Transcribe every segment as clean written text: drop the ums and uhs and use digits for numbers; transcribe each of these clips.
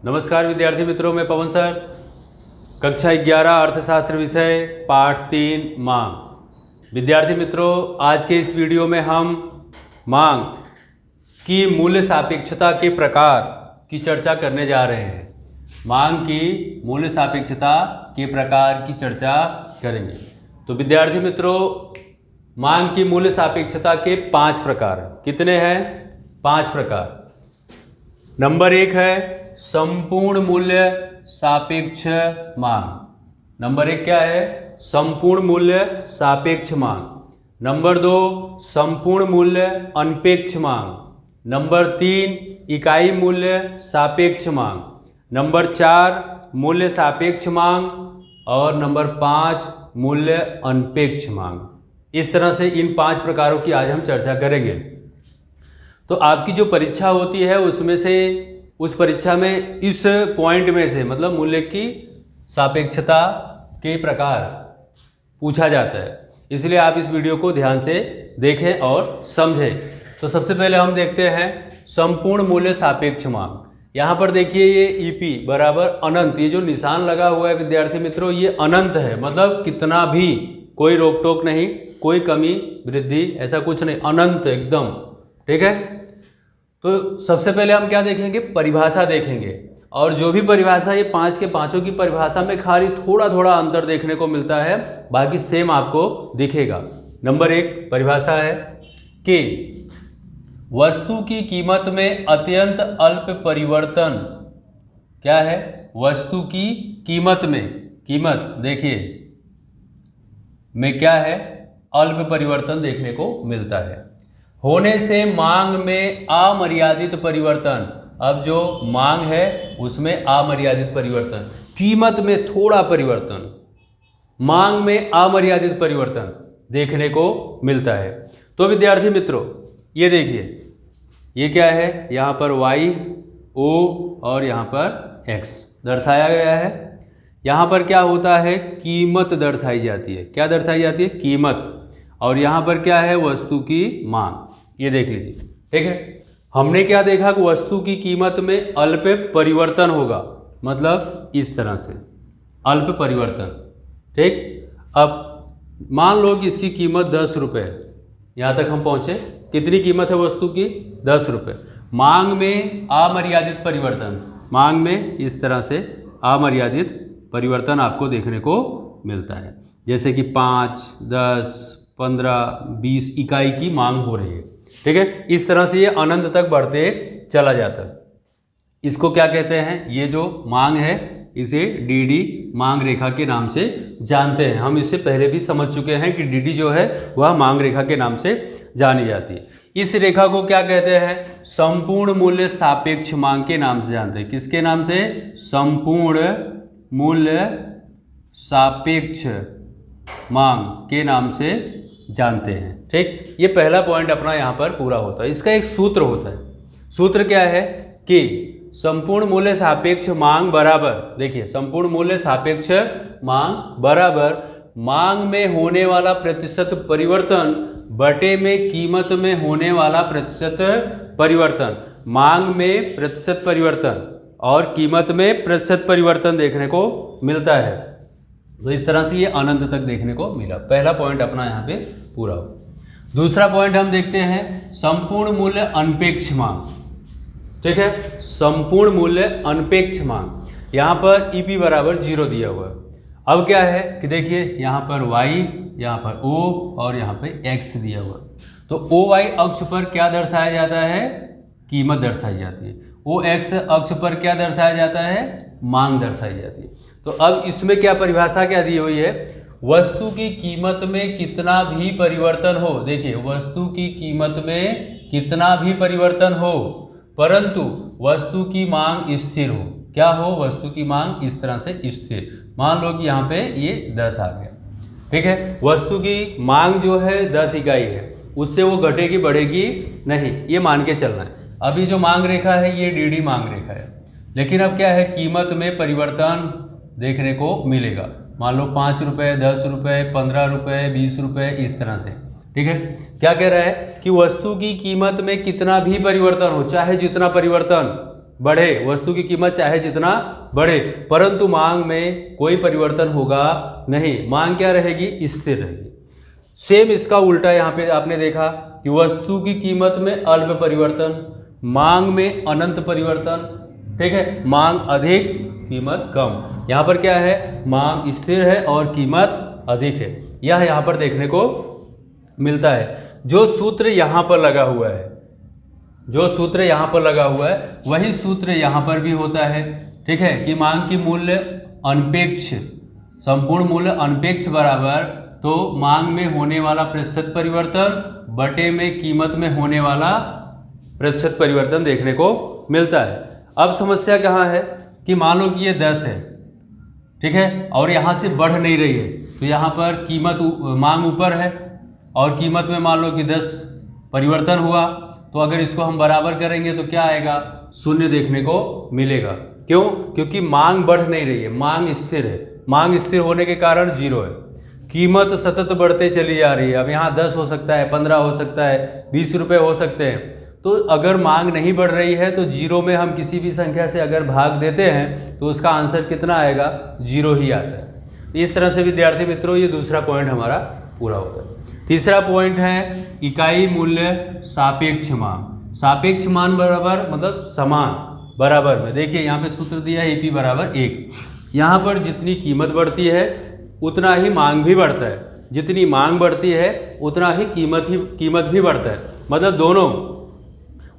नमस्कार विद्यार्थी मित्रों, मैं पवन सर। कक्षा 11 अर्थशास्त्र विषय पाठ 3 मांग। विद्यार्थी मित्रों, आज के इस वीडियो में हम मांग की मूल्य सापेक्षता के प्रकार की चर्चा करने जा रहे हैं। मांग की मूल्य सापेक्षता के प्रकार की चर्चा करेंगे। तो विद्यार्थी मित्रों, मांग की मूल्य सापेक्षता के 5 प्रकार। कितने हैं? 5 प्रकार। नंबर 1 है संपूर्ण मूल्य सापेक्ष मांग। नंबर 1 क्या है? संपूर्ण मूल्य सापेक्ष मांग। नंबर 2 संपूर्ण मूल्य अनपेक्ष मांग। नंबर 3 इकाई मूल्य सापेक्ष मांग। नंबर 4 मूल्य सापेक्ष मांग और नंबर 5 मूल्य अनपेक्ष मांग। इस तरह से इन 5 प्रकारों की आज हम चर्चा करेंगे। तो आपकी जो परीक्षा होती है उसमें से उस परीक्षा में इस पॉइंट में से मतलब मूल्य की सापेक्षता के प्रकार पूछा जाता है, इसलिए आप इस वीडियो को ध्यान से देखें और समझें। तो सबसे पहले हम देखते हैं संपूर्ण मूल्य सापेक्ष मांग। यहाँ पर देखिए ये EP बराबर अनंत, ये जो निशान लगा हुआ है विद्यार्थी मित्रों, ये अनंत है। मतलब कितना भी, कोई रोक टोक नहीं, कोई कमी वृद्धि ऐसा कुछ नहीं, अनंत एकदम। ठीक है। तो सबसे पहले हम क्या देखेंगे? परिभाषा देखेंगे। और जो भी परिभाषा, ये 5 के पांचों की परिभाषा में खाली थोड़ा थोड़ा अंतर देखने को मिलता है, बाकी सेम आपको दिखेगा। नंबर 1 परिभाषा है कि वस्तु की कीमत में अत्यंत अल्प परिवर्तन। क्या है? वस्तु की कीमत में, कीमत देखिए में क्या है? अल्प परिवर्तन देखने को मिलता है। होने से मांग में अमर्यादित परिवर्तन। अब जो मांग है उसमें अमर्यादित परिवर्तन, कीमत में थोड़ा परिवर्तन, मांग में अमर्यादित परिवर्तन देखने को मिलता है। तो विद्यार्थी मित्रों, ये देखिए, ये क्या है? यहाँ पर Y, O और यहाँ पर X दर्शाया गया है। यहाँ पर क्या होता है? कीमत दर्शाई जाती है। क्या दर्शाई जाती है? कीमत। और यहाँ पर क्या है? वस्तु की मांग। ये देख लीजिए। ठीक है। हमने क्या देखा कि वस्तु की कीमत में अल्प परिवर्तन होगा, मतलब इस तरह से अल्प परिवर्तन। ठीक। अब मान लो कि इसकी कीमत 10 रुपये, यहाँ तक हम पहुँचे। कितनी कीमत है वस्तु की? 10 रुपये। मांग में अमर्यादित परिवर्तन, मांग में इस तरह से अमर्यादित परिवर्तन आपको देखने को मिलता है। जैसे कि 5, 10, 15, 20 इकाई की मांग हो रही है। ठीक है। इस तरह से ये अनंत तक बढ़ते चला जाता है। इसको क्या कहते हैं? ये जो मांग है इसे DD मांग रेखा के नाम से जानते हैं। हम इससे पहले भी समझ चुके हैं कि DD जो है वह मांग रेखा के नाम से जानी जाती है। इस रेखा को क्या कहते हैं? संपूर्ण मूल्य सापेक्ष मांग के नाम से जानते हैं। किसके नाम से? संपूर्ण मूल्य सापेक्ष मांग के नाम से जानते हैं। ठीक। ये पहला पॉइंट अपना यहाँ पर पूरा होता है। इसका एक सूत्र होता है। सूत्र क्या है कि संपूर्ण मूल्य सापेक्ष मांग बराबर, देखिए, संपूर्ण मूल्य सापेक्ष मांग बराबर मांग में होने वाला प्रतिशत परिवर्तन बटे में कीमत में होने वाला प्रतिशत परिवर्तन। मांग में प्रतिशत परिवर्तन और कीमत में प्रतिशत परिवर्तन देखने को मिलता है। तो इस तरह से ये अनंत तक देखने को मिला। पहला पॉइंट अपना यहाँ पे पूरा हो। दूसरा पॉइंट हम देखते हैं संपूर्ण मूल्य अनपेक्ष मांग। ठीक है। संपूर्ण मूल्य अनपेक्ष मांग। यहाँ पर EP बराबर 0 दिया हुआ है। अब क्या है कि देखिए, यहाँ पर Y, यहाँ पर O और यहाँ पे X दिया हुआ है। तो OY अक्ष पर क्या दर्शाया जाता है? कीमत दर्शाई जाती है। OX अक्ष पर क्या दर्शाया जाता है? मांग दर्शाई जाती है। तो अब इसमें क्या परिभाषा क्या दी हुई है? वस्तु की कीमत में कितना भी परिवर्तन हो, देखिए, वस्तु की कीमत में कितना भी परिवर्तन हो परंतु वस्तु की मांग स्थिर हो। क्या हो? वस्तु की मांग इस तरह से स्थिर। मान लो कि यहाँ पे ये 10 आ गया। ठीक है। वस्तु की मांग जो है 10 इकाई है, उससे वो घटेगी बढ़ेगी नहीं, ये मान के चलना है। अभी जो मांग रेखा है ये DD मांग रेखा है, लेकिन अब क्या है? कीमत में परिवर्तन देखने को मिलेगा। मान लो 5 रुपये, 10 रुपये, 15 रुपये, 20 रुपये, इस तरह से। ठीक है। क्या कह रहा है कि वस्तु की कीमत में कितना भी परिवर्तन हो, चाहे जितना परिवर्तन बढ़े, वस्तु की कीमत चाहे जितना बढ़े, परंतु मांग में कोई परिवर्तन होगा नहीं, मांग क्या रहेगी, स्थिर रहेगी। सेम इसका उल्टा यहाँ पे आपने देखा कि वस्तु की कीमत में अल्प परिवर्तन, मांग में अनंत परिवर्तन, ठीक है, मांग अधिक कीमत कम। यहाँ पर क्या है, मांग स्थिर है और कीमत अधिक है, यह यहाँ पर देखने को मिलता है। जो सूत्र यहाँ पर लगा हुआ है, जो सूत्र यहाँ पर लगा हुआ है वही सूत्र यहाँ पर भी होता है, ठीक है, कि मांग की मूल्य अनपेक्ष, संपूर्ण मूल्य अनपेक्ष बराबर तो मांग में होने वाला प्रतिशत परिवर्तन बटे में कीमत में होने वाला प्रतिशत परिवर्तन देखने को मिलता है। अब समस्या कहाँ है कि मान लो कि ये 10 है, ठीक है, और यहाँ से बढ़ नहीं रही है, तो यहाँ पर कीमत मांग ऊपर है और कीमत में मान लो कि 10 परिवर्तन हुआ, तो अगर इसको हम बराबर करेंगे तो क्या आएगा, 0 देखने को मिलेगा। क्यों? क्योंकि मांग बढ़ नहीं रही है, मांग स्थिर है। मांग स्थिर होने के कारण 0 है, कीमत सतत बढ़ते चली जा रही है। अब यहाँ 10 हो सकता है, 15 हो सकता है, 20 रुपये हो सकते हैं। तो अगर मांग नहीं बढ़ रही है तो 0 में हम किसी भी संख्या से अगर भाग देते हैं तो उसका आंसर कितना आएगा, 0 ही आता है। इस तरह से विद्यार्थी मित्रों ये दूसरा पॉइंट हमारा पूरा होता है। तीसरा पॉइंट है इकाई मूल्य सापेक्ष मांग। सापेक्ष मान बराबर मतलब समान, बराबर में। देखिए यहाँ पे सूत्र दिया है EP बराबर 1। यहाँ पर जितनी कीमत बढ़ती है उतना ही मांग भी बढ़ता है, जितनी मांग बढ़ती है उतना ही कीमत भी बढ़ता है। मतलब दोनों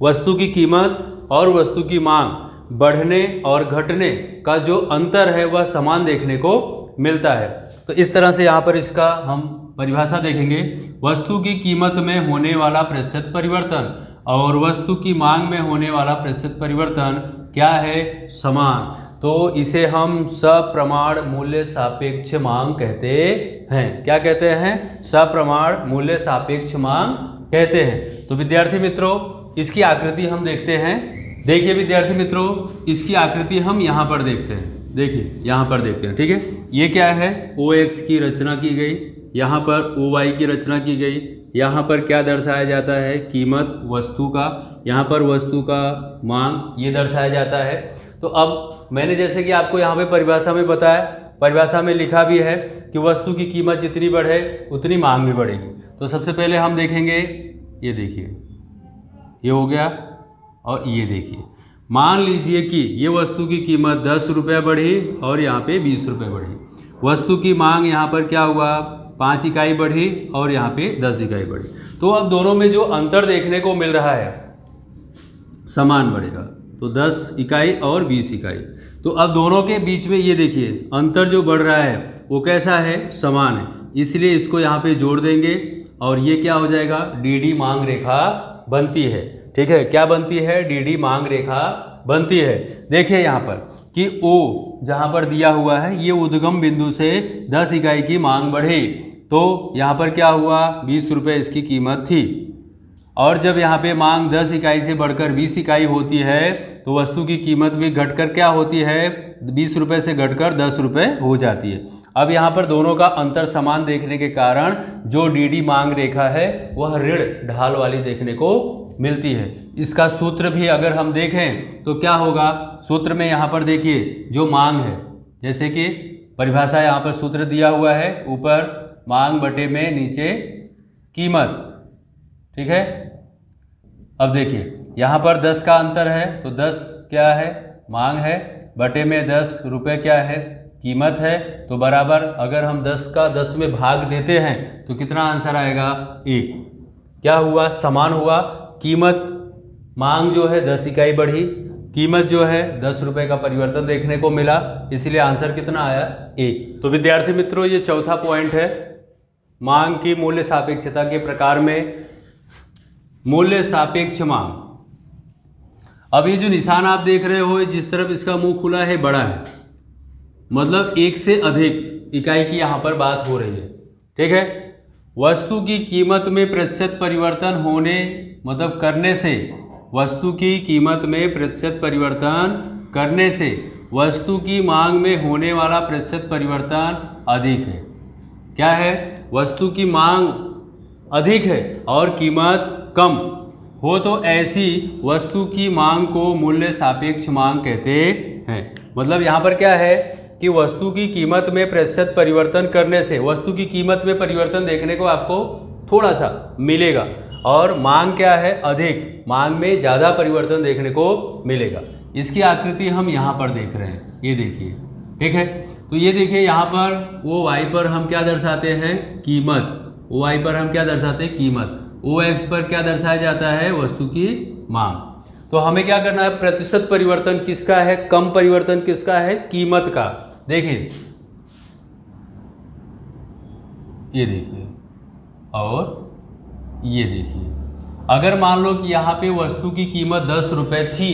वस्तु की कीमत और वस्तु की मांग बढ़ने और घटने का जो अंतर है वह समान देखने को मिलता है। तो इस तरह से यहाँ पर इसका हम परिभाषा देखेंगे, वस्तु की कीमत में होने वाला प्रतिशत परिवर्तन और वस्तु की मांग में होने वाला प्रतिशत परिवर्तन क्या है, समान। तो इसे हम सप्रमाण मूल्य सापेक्ष मांग कहते हैं। क्या कहते हैं? सप्रमाण मूल्य सापेक्ष मांग कहते हैं। तो विद्यार्थी मित्रों इसकी आकृति हम देखते हैं। देखिए विद्यार्थी मित्रों इसकी आकृति हम यहाँ पर देखते हैं। देखिए यहाँ पर देखते हैं, ठीक है। ये क्या है, OX की रचना की गई, यहाँ पर OY की रचना की गई। यहाँ पर क्या दर्शाया जाता है, कीमत वस्तु का, यहाँ पर वस्तु का मांग ये दर्शाया जाता है। तो अब मैंने जैसे कि आपको यहाँ पे परिभाषा में बताया, परिभाषा में लिखा भी है कि वस्तु की कीमत जितनी बढ़े उतनी मांग भी बढ़ेगी। तो सबसे पहले हम देखेंगे, ये देखिए ये हो गया, और ये देखिए मान लीजिए कि ये वस्तु की कीमत 10 रुपये बढ़ी और यहाँ पे 20 रुपये बढ़ी। वस्तु की मांग यहाँ पर क्या हुआ, 5 इकाई बढ़ी और यहाँ पे 10 इकाई बढ़ी। तो अब दोनों में जो अंतर देखने को मिल रहा है समान बढ़ेगा, तो 10 इकाई और 20 इकाई। तो अब दोनों के बीच में ये देखिए अंतर जो बढ़ रहा है वो कैसा है, समान है, इसलिए इसको यहाँ पे जोड़ देंगे और ये क्या हो जाएगा, DD मांग रेखा बनती है। ठीक है, क्या बनती है, DD मांग रेखा बनती है। देखिए यहाँ पर कि O जहाँ पर दिया हुआ है ये उद्गम बिंदु से 10 इकाई की मांग बढ़ी, तो यहाँ पर क्या हुआ, 20 रुपये इसकी कीमत थी। और जब यहाँ पे मांग 10 इकाई से बढ़कर 20 इकाई होती है तो वस्तु की कीमत भी घटकर क्या होती है, 20 रुपये से घटकर 10 रुपये हो जाती है। अब यहाँ पर दोनों का अंतर समान देखने के कारण जो DD मांग रेखा है वह ऋण ढाल वाली देखने को मिलती है। इसका सूत्र भी अगर हम देखें तो क्या होगा, सूत्र में यहाँ पर देखिए जो मांग है, जैसे कि परिभाषा यहाँ पर सूत्र दिया हुआ है, ऊपर मांग बटे में नीचे कीमत, ठीक है। अब देखिए यहाँ पर 10 का अंतर है, तो 10 क्या है, मांग है, बटे में 10 रुपये क्या है, कीमत है। तो बराबर अगर हम 10 का 10 में भाग देते हैं तो कितना आंसर आएगा, 1। क्या हुआ, समान हुआ। कीमत, मांग जो है 10 इकाई बढ़ी, कीमत जो है 10 रुपये का परिवर्तन देखने को मिला, इसलिए आंसर कितना आया, 1। तो विद्यार्थी मित्रों ये चौथा पॉइंट है मांग की मूल्य सापेक्षता के प्रकार में मूल्य सापेक्ष मांग। अब ये जो निशान आप देख रहे हो जिस तरफ इसका मुंह खुला है बड़ा है, मतलब 1 से अधिक इकाई की यहाँ पर बात हो रही है, ठीक है। वस्तु की कीमत में प्रतिशत परिवर्तन होने मतलब करने से, वस्तु की कीमत में प्रतिशत परिवर्तन करने से वस्तु की मांग में होने वाला प्रतिशत परिवर्तन अधिक है। क्या है, वस्तु की मांग अधिक है और कीमत कम हो तो ऐसी वस्तु की मांग को मूल्य सापेक्ष मांग कहते हैं। मतलब यहाँ पर क्या है कि वस्तु की कीमत में प्रतिशत परिवर्तन करने से वस्तु की कीमत में परिवर्तन देखने को आपको थोड़ा सा मिलेगा, और मांग क्या है, अधिक, मांग में ज़्यादा परिवर्तन देखने को मिलेगा। इसकी आकृति हम यहाँ पर देख रहे हैं, ये देखिए, ठीक है। तो ये देखिए यहाँ पर ओ वाई पर हम क्या दर्शाते हैं, कीमत। ओ वाई पर हम क्या दर्शाते हैं, कीमत। ओ एक्स पर क्या दर्शाया जाता है, वस्तु की मांग। तो हमें क्या करना है, प्रतिशत परिवर्तन किसका है, कम परिवर्तन किसका है, कीमत का। देखिए ये देखिए और ये देखिए, अगर मान लो कि यहाँ पे वस्तु की कीमत 10 रुपये थी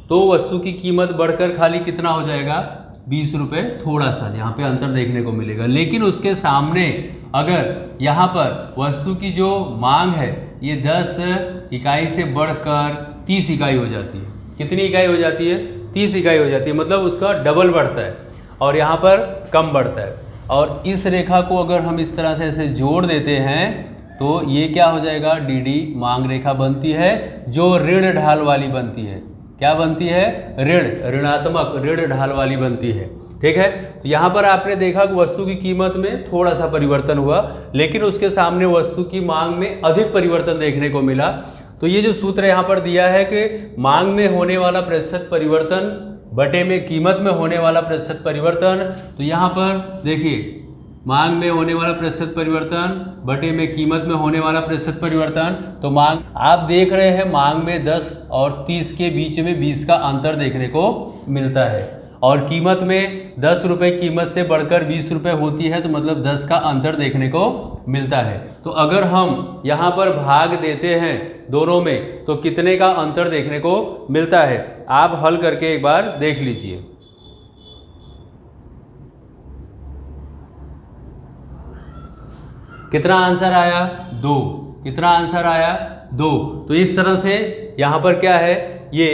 तो वस्तु की कीमत बढ़कर खाली कितना हो जाएगा, 20 रुपये, थोड़ा सा यहाँ पे अंतर देखने को मिलेगा। लेकिन उसके सामने अगर यहाँ पर वस्तु की जो मांग है ये 10 इकाई से बढ़कर 30 इकाई हो जाती है। कितनी इकाई हो जाती है, 30 इकाई हो जाती है, मतलब उसका डबल बढ़ता है और यहाँ पर कम बढ़ता है। और इस रेखा को अगर हम इस तरह से ऐसे जोड़ देते हैं तो ये क्या हो जाएगा, डी मांग रेखा बनती है, जो ऋण ढाल वाली बनती है। क्या बनती है, ऋणात्मक ऋण ढाल वाली बनती है, ठीक है। तो यहाँ पर आपने देखा कि वस्तु की कीमत में थोड़ा सा परिवर्तन हुआ, लेकिन उसके सामने वस्तु की मांग में अधिक परिवर्तन देखने को मिला। तो ये जो सूत्र यहाँ पर दिया है कि मांग में होने वाला प्रतिशत परिवर्तन बटे में कीमत में होने वाला प्रतिशत परिवर्तन, तो यहाँ पर देखिए मांग में होने वाला प्रतिशत परिवर्तन बटे में कीमत में होने वाला प्रतिशत परिवर्तन। तो मांग आप देख रहे हैं, मांग में 10 और 30 के बीच में 20 का अंतर देखने को मिलता है, और कीमत में 10 रुपये कीमत से बढ़कर 20 रुपये होती है, तो मतलब 10 का अंतर देखने को मिलता है। तो अगर हम यहाँ पर भाग देते हैं दोनों में तो कितने का अंतर देखने को मिलता है, आप हल करके एक बार देख लीजिए। कितना आंसर आया, 2। कितना आंसर आया, 2। तो इस तरह से यहाँ पर क्या है, ये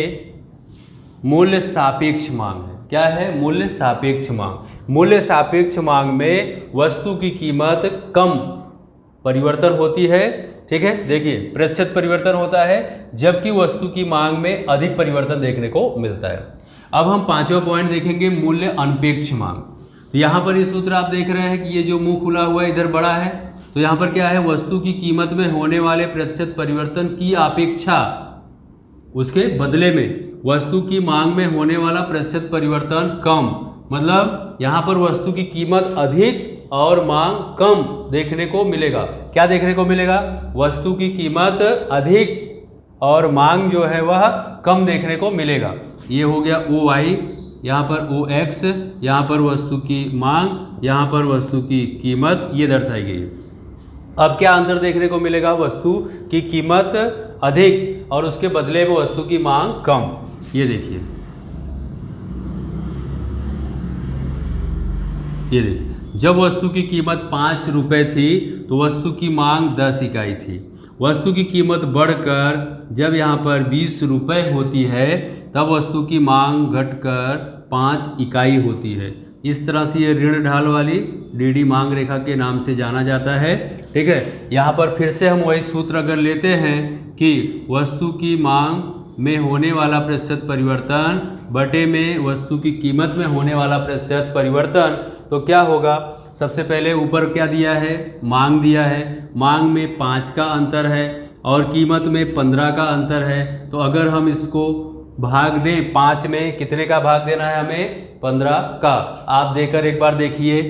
मूल्य सापेक्ष मांग है। क्या है, मूल्य सापेक्ष मांग। मूल्य सापेक्ष मांग में वस्तु की कीमत कम परिवर्तन होती है, ठीक है। देखिए प्रतिशत परिवर्तन होता है, जबकि वस्तु की मांग में अधिक परिवर्तन देखने को मिलता है। अब हम 5वां पॉइंट देखेंगे, मूल्य अनपेक्ष मांग। तो यहाँ पर ये सूत्र आप देख रहे हैं कि ये जो मुंह खुला हुआ है इधर बड़ा है, तो यहाँ पर क्या है, वस्तु की कीमत में होने वाले प्रतिशत परिवर्तन की अपेक्षा उसके बदले में वस्तु की मांग में होने वाला प्रतिशत परिवर्तन कम। मतलब यहाँ पर वस्तु की कीमत अधिक और मांग कम देखने को मिलेगा। क्या देखने को मिलेगा, वस्तु की कीमत अधिक और मांग जो है वह कम देखने को मिलेगा। ये हो गया ओ वाई, यहाँ पर ओ एक्स, यहाँ पर वस्तु की मांग, यहाँ पर वस्तु की कीमत, ये दर्शाई गई है। अब क्या अंतर देखने को मिलेगा, वस्तु की कीमत अधिक और उसके बदले में वस्तु की मांग कम। ये देखिए, ये देखिए, जब वस्तु की कीमत 5 रुपये थी तो वस्तु की मांग 10 इकाई थी। वस्तु की कीमत बढ़कर जब यहाँ पर 20 रुपये होती है तब वस्तु की मांग घटकर 5 इकाई होती है। इस तरह से ये ऋण ढाल वाली डी मांग रेखा के नाम से जाना जाता है, ठीक है। यहाँ पर फिर से हम वही सूत्र अगर लेते हैं कि वस्तु की मांग में होने वाला प्रतिशत परिवर्तन बटे में वस्तु की कीमत में होने वाला प्रतिशत परिवर्तन, तो क्या होगा, सबसे पहले ऊपर क्या दिया है, मांग दिया है। मांग में 5 का अंतर है और कीमत में 15 का अंतर है। तो अगर हम इसको भाग दें 5 में, कितने का भाग देना है हमें, 15 का। आप देकर एक बार देखिए।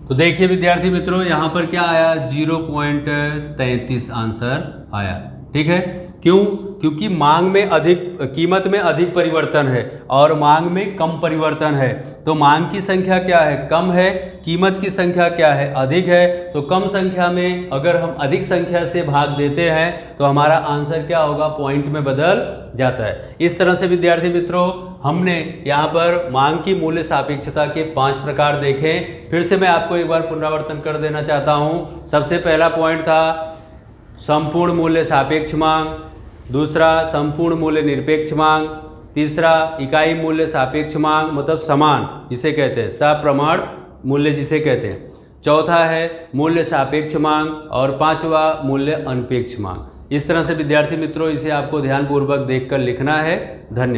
तो देखिए विद्यार्थी मित्रों, यहाँ पर क्या आया, 0.33 आंसर आया, ठीक है। क्यों, क्योंकि मांग में अधिक, कीमत में अधिक परिवर्तन है और मांग में कम परिवर्तन है। तो मांग की संख्या क्या है, कम है, कीमत की संख्या क्या है, अधिक है। तो कम संख्या में अगर हम अधिक संख्या से भाग देते हैं तो हमारा आंसर क्या होगा, पॉइंट में बदल जाता है। इस तरह से विद्यार्थी मित्रों हमने यहाँ पर मांग की मूल्य सापेक्षता के 5 प्रकार देखे। फिर से मैं आपको एक बार पुनरावर्तन कर देना चाहता हूँ। सबसे पहला पॉइंट था संपूर्ण मूल्य सापेक्ष मांग, दूसरा संपूर्ण मूल्य निरपेक्ष मांग, तीसरा इकाई मूल्य सापेक्ष मांग मतलब समान जिसे कहते हैं, सप्रमाण मूल्य जिसे कहते हैं, चौथा है मूल्य सापेक्ष मांग और 5वां मूल्य अनपेक्ष मांग। इस तरह से विद्यार्थी मित्रों इसे आपको ध्यानपूर्वक देखकर लिखना है। धन्यवाद।